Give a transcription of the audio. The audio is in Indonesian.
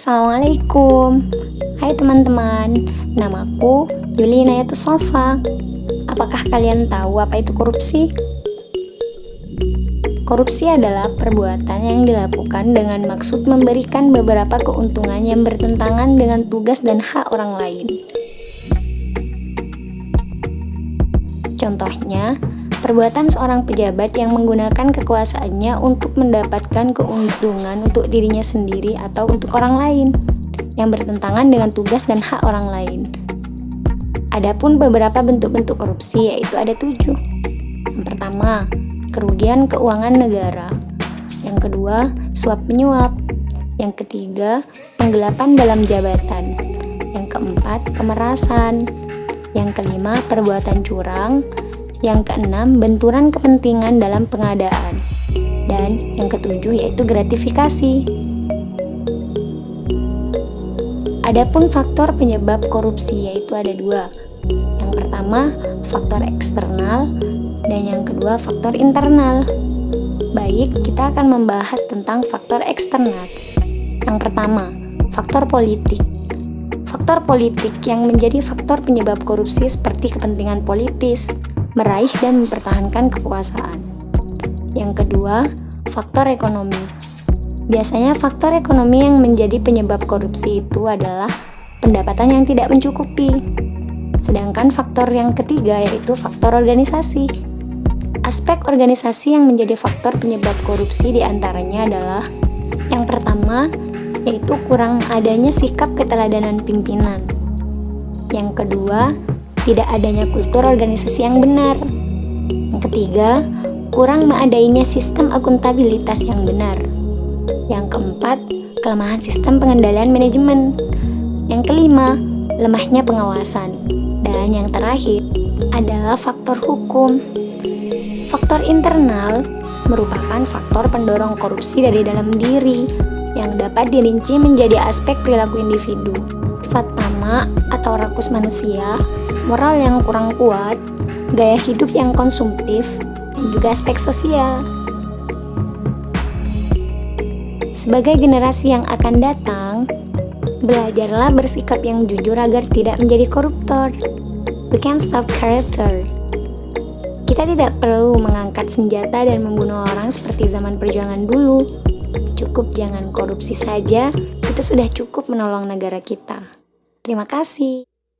Assalamualaikum. Hai teman-teman, namaku Yulina Sofa. Apakah kalian tahu apa itu korupsi? Korupsi adalah perbuatan yang dilakukan dengan maksud memberikan beberapa keuntungan yang bertentangan dengan tugas dan hak orang lain. Contohnya, perbuatan seorang pejabat yang menggunakan kekuasaannya untuk mendapatkan keuntungan untuk dirinya sendiri atau untuk orang lain, yang bertentangan dengan tugas dan hak orang lain. Adapun beberapa bentuk-bentuk korupsi yaitu ada 7. Yang pertama, kerugian keuangan negara. Yang kedua, suap menyuap. Yang ketiga, penggelapan dalam jabatan. Yang keempat, pemerasan. Yang kelima, perbuatan curang. Yang keenam, benturan kepentingan dalam pengadaan. Dan yang ketujuh yaitu gratifikasi. Adapun faktor penyebab korupsi yaitu ada 2. Yang pertama, faktor eksternal, dan yang kedua, faktor internal. Baik, kita akan membahas tentang faktor eksternal. Yang pertama, faktor politik. Faktor politik yang menjadi faktor penyebab korupsi seperti kepentingan politis, meraih dan mempertahankan kekuasaan. Yang kedua, faktor ekonomi. Biasanya faktor ekonomi yang menjadi penyebab korupsi itu adalah pendapatan yang tidak mencukupi. Sedangkan faktor yang ketiga yaitu faktor organisasi. Aspek organisasi yang menjadi faktor penyebab korupsi diantaranya adalah yang pertama, yaitu kurang adanya sikap keteladanan pimpinan. Yang kedua, tidak adanya kultur organisasi yang benar. Yang ketiga, kurang adanya sistem akuntabilitas yang benar. Yang keempat, kelemahan sistem pengendalian manajemen. Yang kelima, lemahnya pengawasan. Dan yang terakhir adalah faktor hukum. Faktor internal merupakan faktor pendorong korupsi dari dalam diri yang dapat dirinci menjadi aspek perilaku individu, sifat tamak atau rakus manusia, moral yang kurang kuat, gaya hidup yang konsumtif, dan juga aspek sosial. Sebagai generasi yang akan datang, belajarlah bersikap yang jujur agar tidak menjadi koruptor. We can stop character. Kita tidak perlu mengangkat senjata dan membunuh orang seperti zaman perjuangan dulu. Cukup jangan korupsi saja, itu sudah cukup menolong negara kita. Terima kasih.